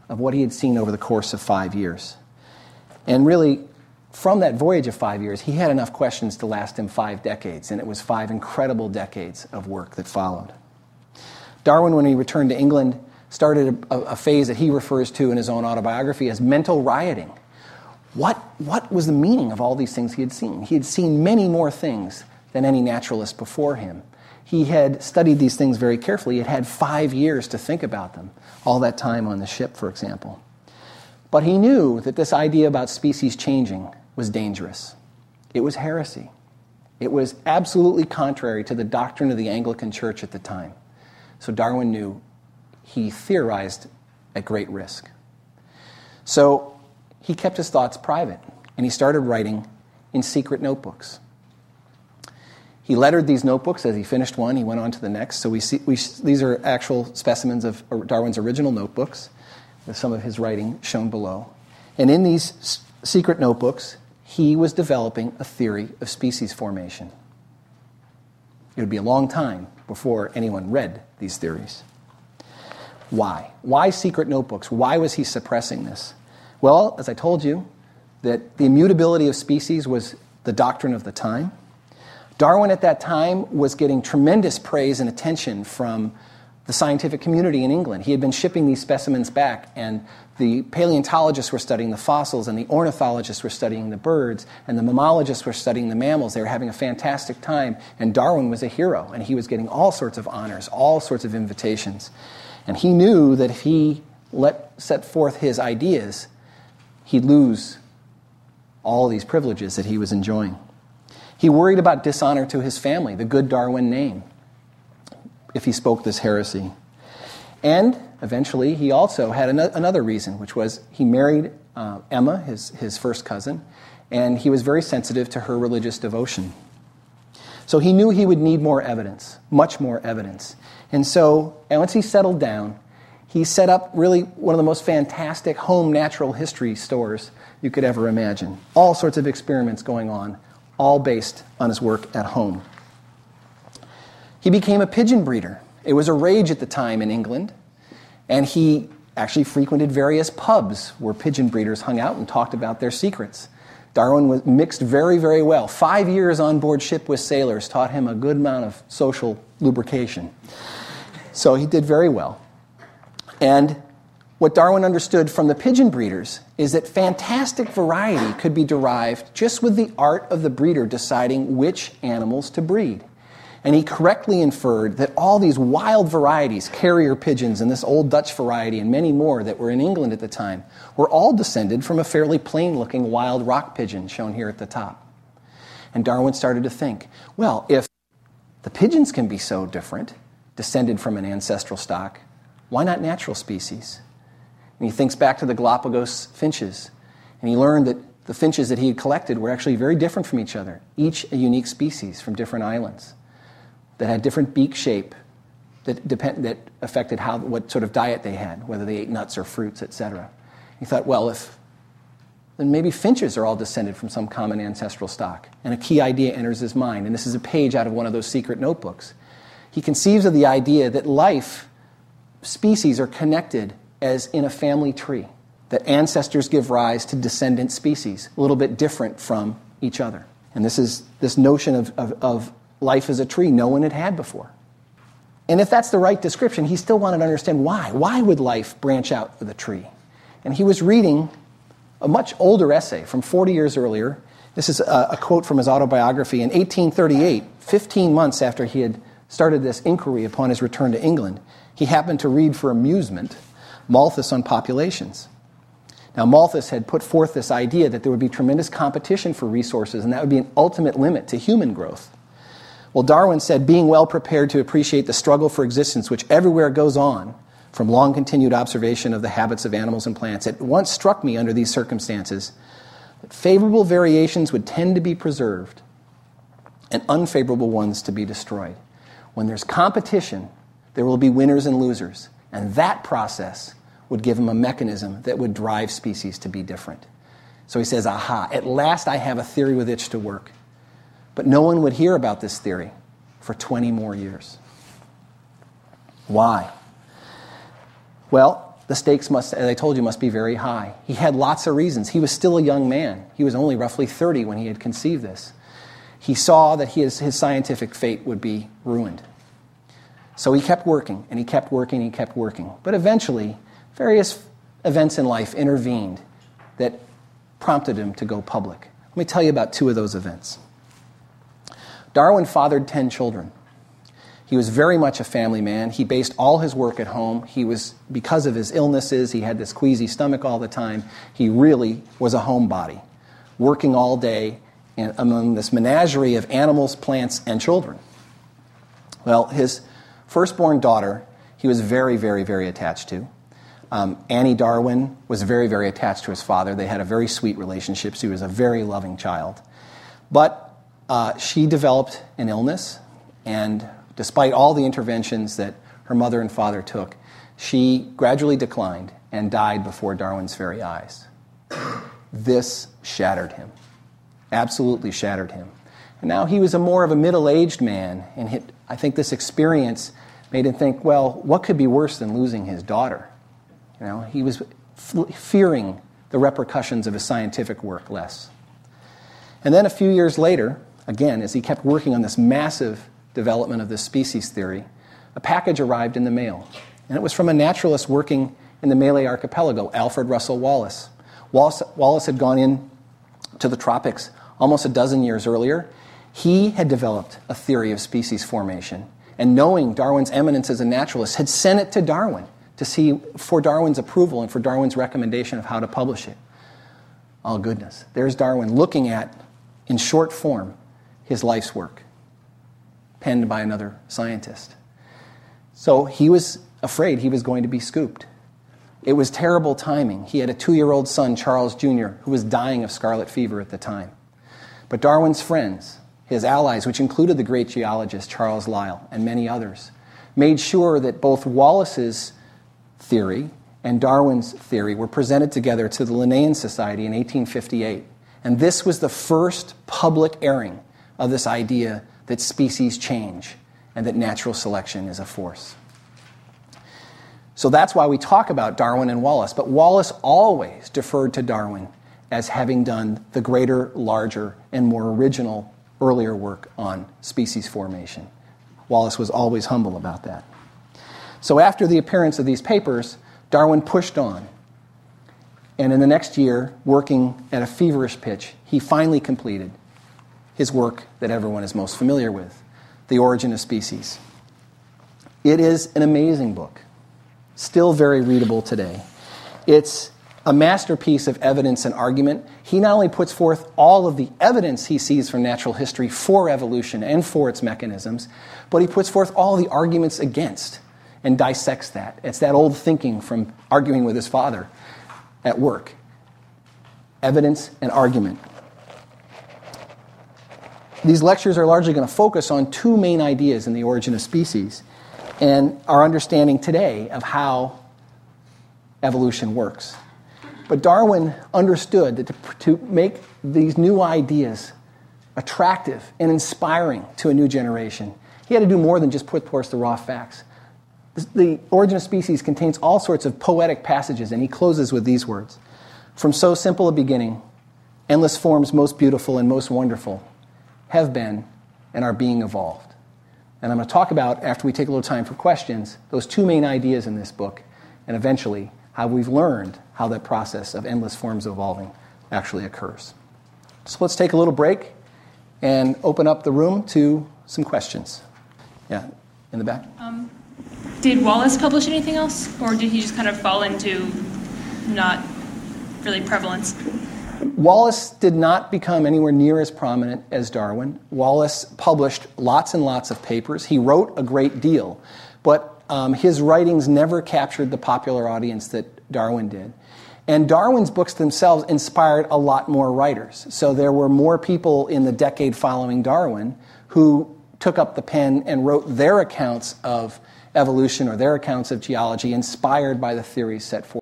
of what he had seen over the course of 5 years. And really, from that voyage of 5 years, he had enough questions to last him 5 decades, and it was 5 incredible decades of work that followed. Darwin, when he returned to England, started a phase that he refers to in his own autobiography as mental rioting. What was the meaning of all these things he had seen? He had seen many more things than any naturalist before him. He had studied these things very carefully. He had had 5 years to think about them, all that time on the ship, for example. But he knew that this idea about species changing was dangerous. It was heresy. It was absolutely contrary to the doctrine of the Anglican Church at the time. So Darwin knew he theorized at great risk. So he kept his thoughts private, and he started writing in secret notebooks. He lettered these notebooks. As he finished one, he went on to the next. So these are actual specimens of Darwin's original notebooks, with some of his writing shown below. And in these secret notebooks, he was developing a theory of species formation. It would be a long time before anyone read these theories. Why? Why secret notebooks? Why was he suppressing this? Well, as I told you, that the immutability of species was the doctrine of the time. Darwin at that time was getting tremendous praise and attention from the scientific community in England. He had been shipping these specimens back, and the paleontologists were studying the fossils, and the ornithologists were studying the birds, and the mammalogists were studying the mammals. They were having a fantastic time, and Darwin was a hero, and he was getting all sorts of honors, all sorts of invitations. And he knew that if he set forth his ideas, he'd lose all these privileges that he was enjoying. He worried about dishonor to his family, the good Darwin name, if he spoke this heresy. And eventually, he also had another reason, which was he married Emma, his first cousin, and he was very sensitive to her religious devotion. So he knew he would need more evidence, much more evidence. And so once he settled down, he set up really one of the most fantastic home natural history stores you could ever imagine. All sorts of experiments going on, all based on his work at home. He became a pigeon breeder. It was a rage at the time in England, and he actually frequented various pubs where pigeon breeders hung out and talked about their secrets. Darwin was mixed very, very well. 5 years on board ship with sailors taught him a good amount of social lubrication. So he did very well. And what Darwin understood from the pigeon breeders is that fantastic variety could be derived just with the art of the breeder deciding which animals to breed. And he correctly inferred that all these wild varieties, carrier pigeons and this old Dutch variety and many more that were in England at the time, were all descended from a fairly plain-looking wild rock pigeon shown here at the top. And Darwin started to think, well, if the pigeons can be so different, descended from an ancestral stock, why not natural species? And he thinks back to the Galapagos finches, and he learned that the finches that he had collected were actually very different from each other, each a unique species from different islands, that had different beak shape that affected what sort of diet they had, whether they ate nuts or fruits, etc. He thought, well, then maybe finches are all descended from some common ancestral stock. And a key idea enters his mind, and this is a page out of one of those secret notebooks. He conceives of the idea that species are connected as in a family tree, that ancestors give rise to descendant species, a little bit different from each other. And this is this notion of life as a tree no one had had before. And if that's the right description, he still wanted to understand why. Why would life branch out with a tree? And he was reading a much older essay from 40 years earlier. This is a quote from his autobiography. In 1838, 15 months after he had started this inquiry upon his return to England, he happened to read for amusement Malthus on populations. Now, Malthus had put forth this idea that there would be tremendous competition for resources, and that would be an ultimate limit to human growth. Well, Darwin said, being well prepared to appreciate the struggle for existence which everywhere goes on, from long continued observation of the habits of animals and plants, it once struck me under these circumstances that favorable variations would tend to be preserved and unfavorable ones to be destroyed. When there's competition, there will be winners and losers, and that process would give him a mechanism that would drive species to be different. So he says, aha, at last I have a theory with which to work. But no one would hear about this theory for 20 more years. Why? Well, the stakes must, as I told you, must be very high. He had lots of reasons. He was still a young man. He was only roughly 30 when he had conceived this. He saw that his scientific fate would be ruined. So he kept working, and he kept working, and he kept working. But eventually, various events in life intervened that prompted him to go public. Let me tell you about two of those events. Darwin fathered 10 children. He was very much a family man. He based all his work at home. Because of his illnesses, he had this queasy stomach all the time. He really was a homebody, working all day among this menagerie of animals, plants, and children. Well, his firstborn daughter, he was very, very, very attached to. Annie Darwin was very, very attached to his father. They had a very sweet relationship. She was a very loving child. But she developed an illness, and despite all the interventions that her mother and father took, she gradually declined and died before Darwin's very eyes. This shattered him, absolutely shattered him. And now he was more of a middle-aged man, and I think this experience made him think, well, what could be worse than losing his daughter? You know, he was fearing the repercussions of his scientific work less. And then a few years later, again, as he kept working on this massive development of this species theory, a package arrived in the mail. And it was from a naturalist working in the Malay Archipelago, Alfred Russel Wallace. Wallace had gone in to the tropics almost a dozen years earlier. He had developed a theory of species formation, and knowing Darwin's eminence as a naturalist, had sent it to Darwin to see for Darwin's approval and for Darwin's recommendation of how to publish it. Oh goodness, there's Darwin looking at, in short form, his life's work, penned by another scientist. So he was afraid he was going to be scooped. It was terrible timing. He had a 2-year-old son, Charles Jr., who was dying of scarlet fever at the time. But Darwin's friends, his allies, which included the great geologist Charles Lyell and many others, made sure that both Wallace's theory and Darwin's theory were presented together to the Linnaean Society in 1858. And this was the first public airing of this idea that species change and that natural selection is a force. So that's why we talk about Darwin and Wallace. But Wallace always deferred to Darwin as having done the greater, larger, and more original earlier work on species formation. Wallace was always humble about that. So after the appearance of these papers, Darwin pushed on. And in the next year, working at a feverish pitch, he finally completed his work that everyone is most familiar with, The Origin of Species. It is an amazing book, still very readable today. It's a masterpiece of evidence and argument. He not only puts forth all of the evidence he sees from natural history for evolution and for its mechanisms, but he puts forth all the arguments against and dissects that. It's that old thinking from arguing with his father at work. Evidence and argument. These lectures are largely going to focus on two main ideas in The Origin of Species and our understanding today of how evolution works. But Darwin understood that to make these new ideas attractive and inspiring to a new generation, he had to do more than just put forth the raw facts. The Origin of Species contains all sorts of poetic passages, and he closes with these words. From so simple a beginning, endless forms most beautiful and most wonderful have been and are being evolved. And I'm going to talk about, after we take a little time for questions, those two main ideas in this book, and eventually how we've learned how that process of endless forms evolving actually occurs. So let's take a little break and open up the room to some questions. Yeah, in the back. Did Wallace publish anything else, or did he just kind of fall into not really prevalence? Wallace did not become anywhere near as prominent as Darwin. Wallace published lots and lots of papers. He wrote a great deal, but his writings never captured the popular audience that Darwin did. And Darwin's books themselves inspired a lot more writers. So there were more people in the decade following Darwin who took up the pen and wrote their accounts of evolution or their accounts of geology inspired by the theories set forth.